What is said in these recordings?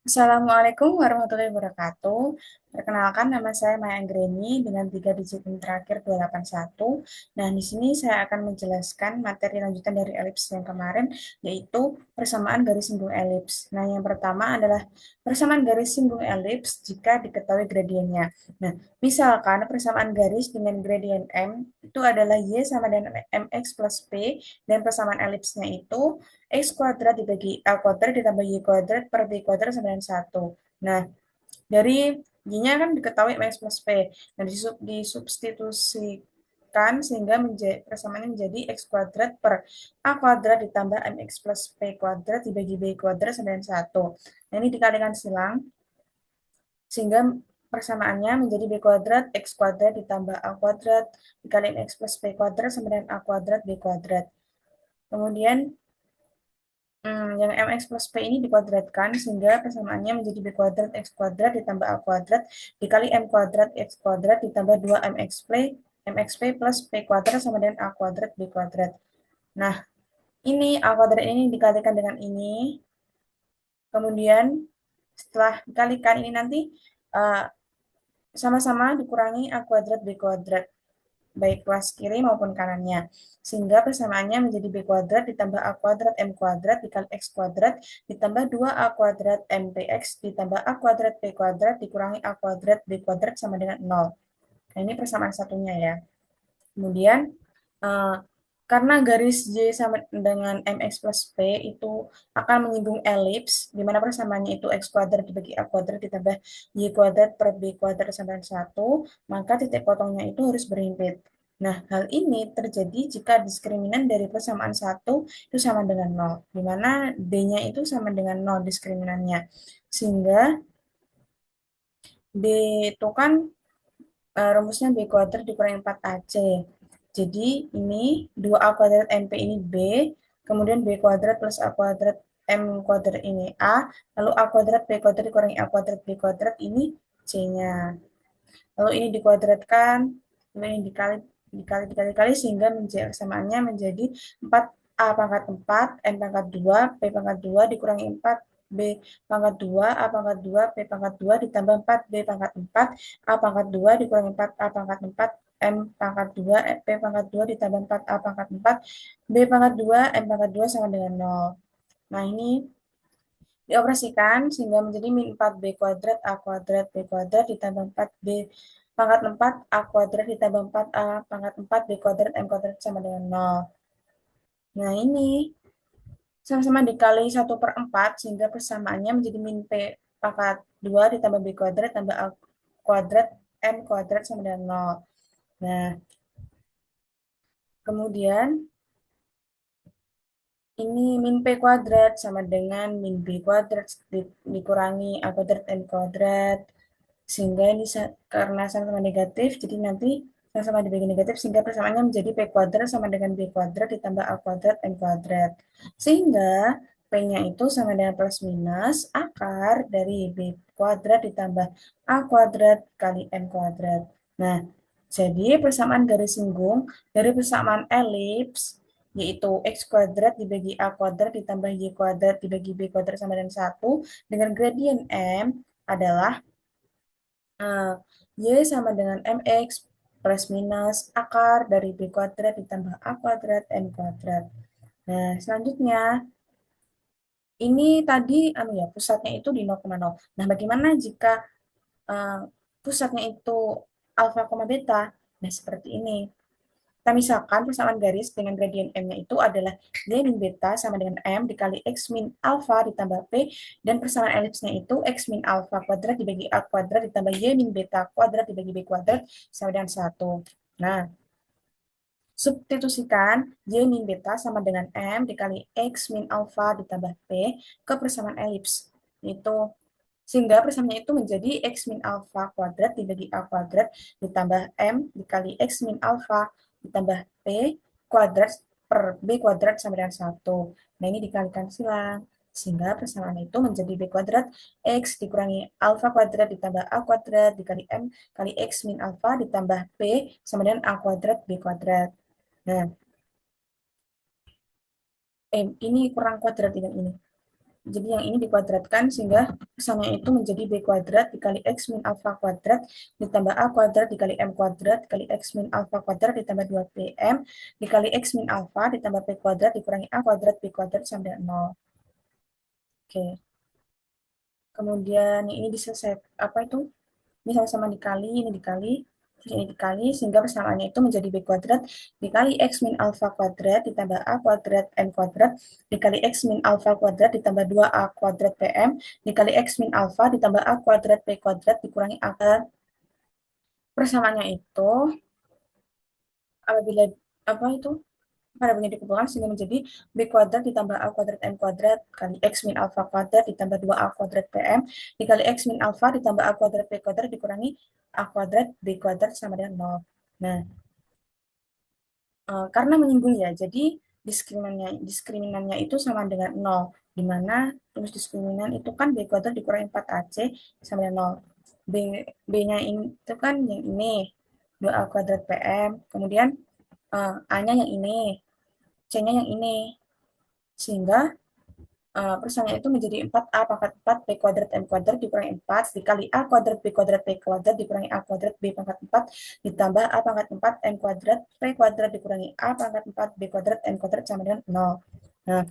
Assalamualaikum warahmatullahi wabarakatuh. Perkenalkan, nama saya Maya Anggreni dengan 3 digit NIM terakhir 281. Nah, di sini saya akan menjelaskan materi lanjutan dari elips yang kemarin, yaitu persamaan garis singgung elips. Nah, yang pertama adalah persamaan garis singgung elips jika diketahui gradiennya. Nah, misalkan persamaan garis dengan gradien M itu adalah Y sama dengan MX plus P, dan persamaan elipsnya itu X kuadrat dibagi A kuadrat ditambah Y kuadrat per B kuadrat sama dengan 1. Nah, dari Y-nya kan diketahui MX plus P. Nah, disubstitusikan sehingga persamaannya menjadi X kuadrat per A kuadrat ditambah MX plus P kuadrat dibagi B kuadrat sama dengan 1. Nah, ini dikalikan silang sehingga persamaannya menjadi B kuadrat X kuadrat ditambah A kuadrat dikalikan X plus P kuadrat sama dengan A kuadrat B kuadrat. Kemudian yang mx plus p ini dikuadratkan sehingga persamaannya menjadi b kuadrat x kuadrat ditambah a kuadrat dikali m kuadrat x kuadrat ditambah 2 mxp plus p kuadrat sama dengan a kuadrat b kuadrat. Nah, ini a kuadrat ini dikalikan dengan ini. Kemudian setelah dikalikan ini nanti uh, sama-sama dikurangi a kuadrat b kuadrat, baik kelas kiri maupun kanannya. Sehingga persamaannya menjadi B kuadrat ditambah A kuadrat M kuadrat dikali X kuadrat ditambah 2A kuadrat MPX ditambah A kuadrat P kuadrat dikurangi A kuadrat B kuadrat sama dengan 0. Nah, ini persamaan satunya ya. Kemudian, eh, karena garis Y sama dengan MX plus P itu akan menyinggung elips, di mana persamaannya itu X kuadrat dibagi A kuadrat ditambah Y kuadrat per B kuadrat sama dengan 1, maka titik potongnya itu harus berhimpit. Nah, hal ini terjadi jika diskriminan dari persamaan satu itu sama dengan 0, di mana B-nya itu sama dengan 0 diskriminannya. Sehingga B itu kan rumusnya B kuadrat dikurangi 4AC. Jadi ini 2A kuadrat MP ini B, kemudian B kuadrat plus A kuadrat M kuadrat ini A, lalu A kuadrat B kuadrat dikurangi A kuadrat B kuadrat ini C-nya. Lalu ini dikuadratkan, lalu ini dikali sehingga samaannya menjadi 4A pangkat 4, M pangkat 2, P pangkat 2 dikurangi 4, B pangkat 2, A pangkat 2, P pangkat 2 ditambah 4, B pangkat 4, A pangkat 2 dikurangi 4, A pangkat 4, M pangkat 2, P pangkat 2 ditambah 4, A pangkat 4, B pangkat 2, M pangkat 2 sama dengan 0. Nah, ini dioperasikan sehingga menjadi min 4B kuadrat A kuadrat B kuadrat ditambah 4B pangkat 4 A kuadrat ditambah 4A pangkat 4 B kuadrat M kuadrat sama dengan 0. Nah, ini sama-sama dikali 1/4 sehingga persamaannya menjadi min P pangkat 2 ditambah B kuadrat tambah A kuadrat M kuadrat sama dengan 0. Nah, kemudian ini min P kuadrat sama dengan min B kuadrat dikurangi A kuadrat M kuadrat. Sehingga ini karena sama-sama negatif, jadi nanti sama-sama dibagi negatif, sehingga persamaannya menjadi P kuadrat sama dengan B kuadrat ditambah A kuadrat M kuadrat. Sehingga P-nya itu sama dengan plus minus akar dari B kuadrat ditambah A kuadrat kali M kuadrat. Nah, jadi persamaan garis singgung dari persamaan elips yaitu X kuadrat dibagi A kuadrat ditambah Y kuadrat dibagi B kuadrat sama dengan 1 dengan gradien M adalah Y sama dengan MX plus minus akar dari B kuadrat ditambah A kuadrat M kuadrat. Nah, selanjutnya, ini tadi pusatnya itu di 0,0. Nah, bagaimana jika uh, pusatnya itu alfa, beta? Nah, seperti ini. Kita misalkan persamaan garis dengan gradien M-nya itu adalah Y min beta sama dengan M dikali X min alfa ditambah P, dan persamaan elipsnya itu X min alfa kuadrat dibagi A kuadrat ditambah Y min beta kuadrat dibagi B kuadrat sama dengan 1. Nah, substitusikan Y min beta sama dengan M dikali X min alfa ditambah P ke persamaan elips. Itu sehingga persamaannya itu menjadi X min alfa kuadrat dibagi A kuadrat ditambah M dikali X min alfa ditambah P kuadrat per B kuadrat sama dengan 1. Nah, ini dikalikan silang. Sehingga persamaan itu menjadi B kuadrat X dikurangi alfa kuadrat ditambah A kuadrat dikali M kali X min alfa ditambah P sama dengan A kuadrat B kuadrat. Nah, ini kurang kuadrat dengan ini. Jadi yang ini dikuadratkan sehingga kesannya itu menjadi B kuadrat dikali X min alfa kuadrat ditambah A kuadrat dikali M kuadrat dikali X min alfa kuadrat ditambah 2PM dikali X min alfa ditambah P kuadrat dikurangi A kuadrat B kuadrat sama dengan 0. Oke. Kemudian ini diselesaikan apa itu? Ini sama-sama dikali, ini dikali, terus ini dikali, sehingga persamaannya itu menjadi B kuadrat dikali X min alfa kuadrat ditambah A kuadrat M kuadrat dikali X min alfa kuadrat ditambah 2A kuadrat PM dikali X min alfa ditambah A kuadrat P kuadrat dikurangi A kuadrat. Persamaannya itu apabila apa itu pada bentuk dikumpulkan sehingga menjadi B kuadrat ditambah A kuadrat M kuadrat kali X min alfa kuadrat ditambah 2A kuadrat PM dikali X min alfa ditambah A kuadrat P kuadrat dikurangi A kuadrat B kuadrat sama dengan 0. Nah, karena menyinggung ya, jadi diskriminannya itu sama dengan 0, di mana rumus diskriminan itu kan B kuadrat dikurangi 4AC sama dengan 0. B-nya itu kan yang ini, 2A kuadrat PM, kemudian A-nya yang ini, C-nya yang ini, sehingga persamaan itu menjadi 4A pangkat 4 B kuadrat M kuadrat dikurangi 4 dikali A kuadrat B kuadrat P kuadrat dikurangi A kuadrat B pangkat 4 ditambah A pangkat 4 M kuadrat P kuadrat dikurangi A pangkat 4 B kuadrat M kuadrat sama dengan 0. Nah,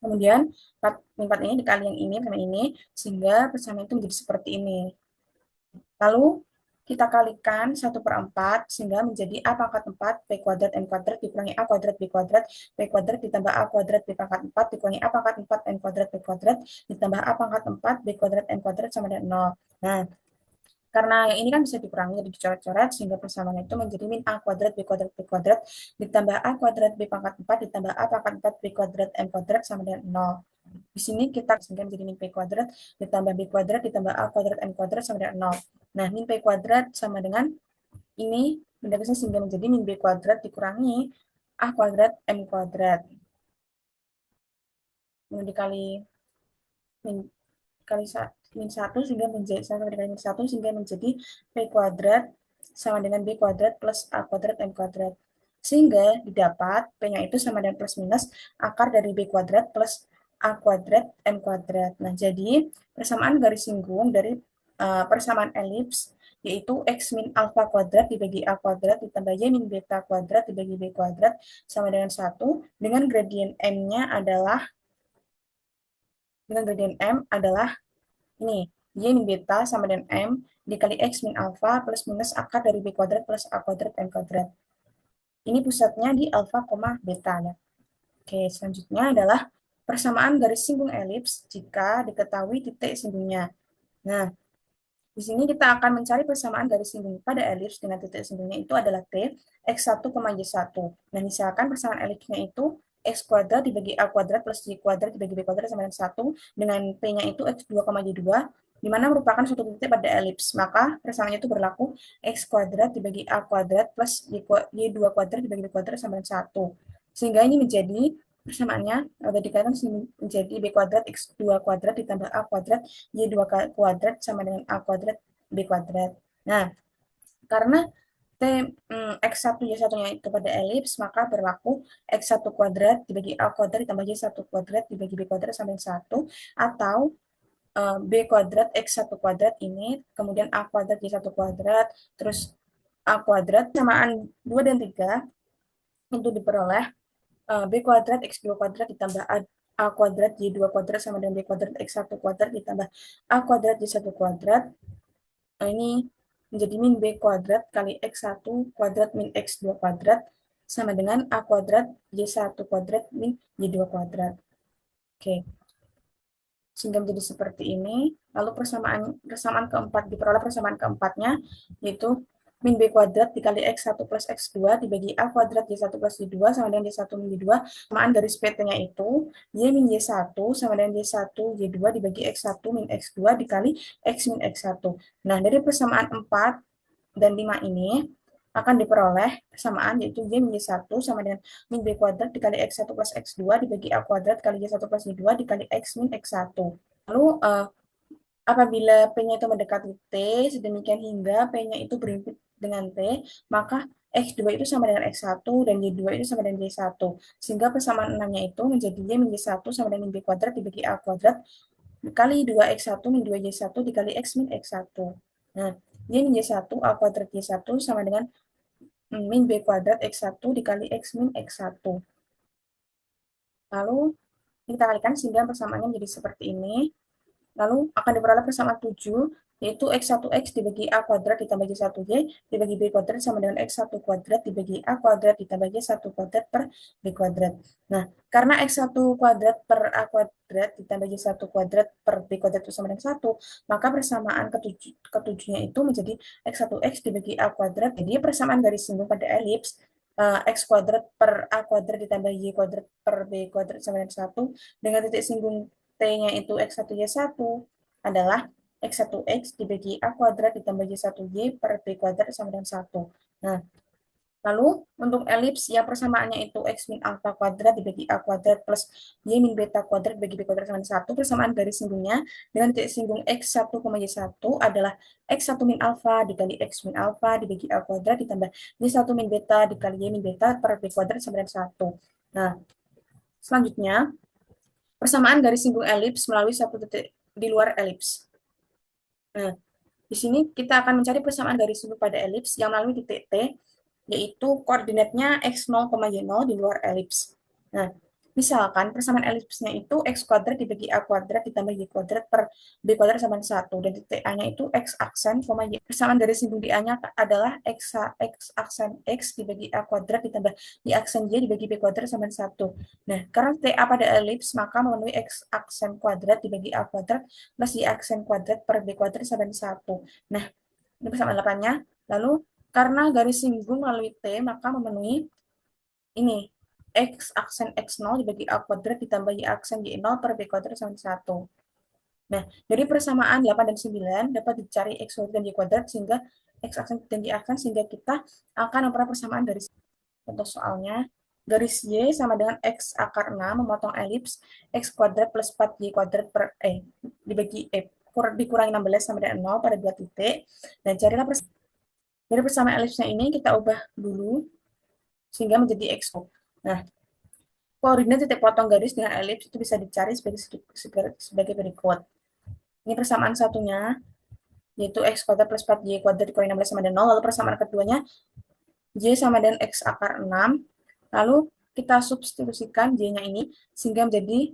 kemudian 4 ini dikali yang ini sama ini, sehingga persamaan itu menjadi seperti ini. Lalu kita kalikan 1/4 sehingga menjadi A pangkat 4 P kuadrat M kuadrat dikurangi A kuadrat B kuadrat P kuadrat ditambah A kuadrat B pangkat 4 dikurangi A pangkat 4 M kuadrat P kuadrat ditambah A pangkat 4 B kuadrat M kuadrat sama dengan 0. Nah, karena yang ini kan bisa dikurangi jadi dicoret-coret sehingga persamaannya itu menjadi min A kuadrat B kuadrat P kuadrat ditambah A kuadrat B pangkat 4 ditambah A pangkat 4 B kuadrat M kuadrat sama dengan 0. Di sini kita sehingga menjadi min P kuadrat ditambah B kuadrat ditambah A kuadrat M kuadrat sama dengan 0. Nah, min P kuadrat sama dengan ini benda sehingga menjadi min B kuadrat dikurangi A kuadrat M kuadrat. Kemudian dikali min kali min 1 sehingga menjadi sama dengan min 1 sehingga menjadi P kuadrat sama dengan B kuadrat plus A kuadrat M kuadrat. Sehingga didapat P-nya itu sama dengan plus minus akar dari B kuadrat plus A kuadrat M kuadrat. Nah, jadi persamaan garis singgung dari persamaan elips yaitu X min alfa kuadrat dibagi A kuadrat ditambah Y min beta kuadrat dibagi B kuadrat sama dengan 1 dengan gradien M-nya adalah ini Y min beta sama dengan M dikali X min alfa plus minus akar dari B kuadrat plus A kuadrat M kuadrat. Ini pusatnya di alfa, beta ya. Oke, selanjutnya adalah persamaan garis singgung elips jika diketahui titik singgungnya. Nah, di sini kita akan mencari persamaan garis singgung pada elips dengan titik singgungnya itu adalah T, X1, Y1. Nah, misalkan persamaan elipsnya itu X kuadrat dibagi A kuadrat plus Y kuadrat dibagi B kuadrat sama dengan 1, dengan P-nya itu X2, Y2, di mana merupakan suatu titik pada elips. Maka persamaannya itu berlaku X kuadrat dibagi A kuadrat plus Y2 kuadrat dibagi B kuadrat sama dengan 1. Sehingga ini menjadi persamaannya atau dikatakan menjadi B kuadrat X2 kuadrat ditambah A kuadrat Y2 kuadrat sama dengan A kuadrat B kuadrat. Nah, karena T X1 Y1-nya itu pada elips, maka berlaku X1 kuadrat dibagi A kuadrat ditambah Y1 kuadrat dibagi B kuadrat sama dengan 1, atau B kuadrat X1 kuadrat ini, kemudian A kuadrat Y1 kuadrat, terus A kuadrat, samaan 2 dan 3 itu diperoleh B kuadrat X2 kuadrat ditambah A kuadrat Y2 kuadrat sama dengan B kuadrat X1 kuadrat ditambah A kuadrat Y1 kuadrat. Nah, ini menjadi min B kuadrat kali X1 kuadrat min X2 kuadrat sama dengan A kuadrat Y1 kuadrat min Y2 kuadrat. Oke. Sehingga menjadi seperti ini. Lalu persamaan keempat diperoleh persamaan keempatnya yaitu min B kuadrat dikali X1 plus X2 dibagi A kuadrat Y1 plus Y2 sama dengan Y1 min Y2. Persamaan garis PT-nya itu Y min Y1 sama dengan Y1 Y2 dibagi X1 min X2 dikali X min X1. Nah, dari persamaan 4 dan 5 ini akan diperoleh persamaan yaitu Y min Y1 sama dengan min B kuadrat dikali X1 plus X2 dibagi A kuadrat kali Y1 plus Y2 dikali X min X1. Lalu apabila P-nya itu mendekati T sedemikian hingga P-nya itu dengan T, maka X2 itu sama dengan X1 dan Y2 itu sama dengan Y1. Sehingga persamaan 6-nya itu menjadi Y min Y1 sama dengan min B kuadrat dibagi A kuadrat dikali 2X1 min 2Y1 dikali X min X1. Nah, Y min Y1 A kuadrat Y1 sama dengan min B kuadrat X1 dikali X min X1. Lalu kita kalikan sehingga persamaannya menjadi seperti ini. Lalu akan diperoleh persamaan 7, yaitu X1X dibagi A kuadrat ditambah Y1Y dibagi B kuadrat sama dengan X1 kuadrat dibagi A kuadrat ditambah Y1 kuadrat per B kuadrat. Nah, karena X1 kuadrat per A kuadrat ditambah Y1 kuadrat per B kuadrat itu sama dengan 1, maka persamaan ketujuhnya itu menjadi X1X dibagi A kuadrat. Jadi persamaan garis singgung pada elips X kuadrat per A kuadrat ditambah Y kuadrat per B kuadrat sama dengan 1 dengan titik singgung T-nya itu X1 Y1 adalah X1X dibagi A kuadrat ditambah Y1Y per B kuadrat sama dengan 1. Nah, lalu untuk elips yang persamaannya itu X min alpha kuadrat dibagi A kuadrat plus Y min beta kuadrat dibagi B kuadrat sama dengan 1. Persamaan garis singgungnya dengan titik singgung X1, Y1 adalah X1 min alpha dikali X min alpha dibagi A kuadrat ditambah Y1 min beta dikali Y min beta per B kuadrat sama dengan 1. Nah, selanjutnya persamaan garis singgung elips melalui satu titik di luar elips. Nah, di sini kita akan mencari persamaan garis singgung pada elips yang melalui titik T, yaitu koordinatnya x0, y0 di luar elips. Nah, misalkan persamaan elipsnya itu x kuadrat dibagi a kuadrat ditambah y kuadrat per b kuadrat sama 1, dan titik A-nya itu x aksen, y. Persamaan garis singgung di A-nya adalah x aksen x dibagi a kuadrat ditambah y aksen y dibagi b kuadrat sama 1. Nah, karena titik A pada elips, maka memenuhi x aksen kuadrat dibagi a kuadrat plus y aksen kuadrat per b kuadrat sama 1. Nah, ini persamaan 8-nya. Lalu, karena garis singgung melalui T, maka memenuhi ini X aksen X0 dibagi A kuadrat ditambah Y aksen Y0 per B kuadrat sama 1. Nah, dari persamaan 8 dan 9 dapat dicari X kuadrat dan Y kuadrat sehingga X aksen dan Y aksen sehingga kita akan memperoleh persamaan dari contoh soalnya. Garis Y sama dengan X akar 6 memotong elips X kuadrat plus 4Y kuadrat per dibagi dikurangi 16 sama dengan 0 pada 2 titik. Dan carilah dari persamaan elipsnya ini kita ubah dulu sehingga menjadi X. Nah, koordinat titik potong garis dengan elips itu bisa dicari sebagai berikut. Ini persamaan satunya, yaitu X kuadrat plus 4Y kuadrat dikurangi 16 sama dengan 0. Lalu persamaan keduanya, Y sama dengan X akar 6. Lalu kita substitusikan Y-nya ini, sehingga menjadi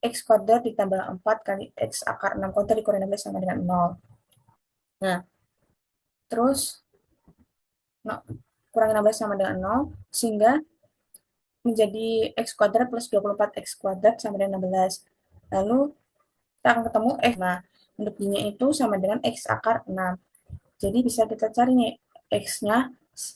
X kuadrat ditambah 4 kali X akar 6 kuadrat dikurangi 16 sama dengan 0. Nah, terus kurangi 16 sama dengan 0, sehingga menjadi X kuadrat plus 24 X kuadrat sama dengan 16. Lalu kita akan ketemu X. Nah, untuk Y-nya itu sama dengan X akar 6. Jadi bisa kita cari nih X-nya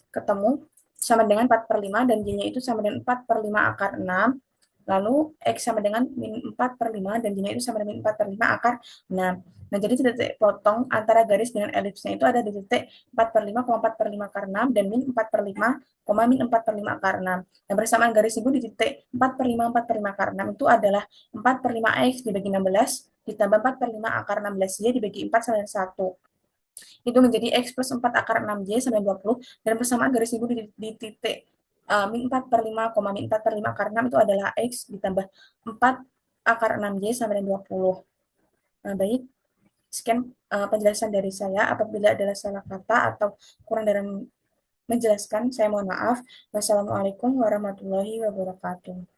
ketemu sama dengan 4 per 5 dan Y-nya itu sama dengan 4 per 5 akar 6. Lalu X sama dengan min 4 per 5 dan Y-nya itu sama dengan min 4 per 5 akar 6. Nah, jadi titik potong antara garis dengan elipsnya itu ada di titik 4 per 5, 4 per 5 akar 6 dan min 4 per 5, min 4 per 5 akar 6. Dan bersamaan garis ibu di titik 4 per 5, 4 per 5 akar 6 itu adalah 4 per 5 X dibagi 16 ditambah 4 per 5 akar 16 Y dibagi 4 sama dengan 1. Itu menjadi X plus 4 akar 6Y sama 20, dan persamaan garis ibu di titik min 4 per 5, min 4 per 5 akar 6 itu adalah X ditambah 4 akar 6Y sama dengan 20. Nah, baik. Sekian penjelasan dari saya. Apabila ada salah kata atau kurang dalam menjelaskan, saya mohon maaf. Wassalamualaikum warahmatullahi wabarakatuh.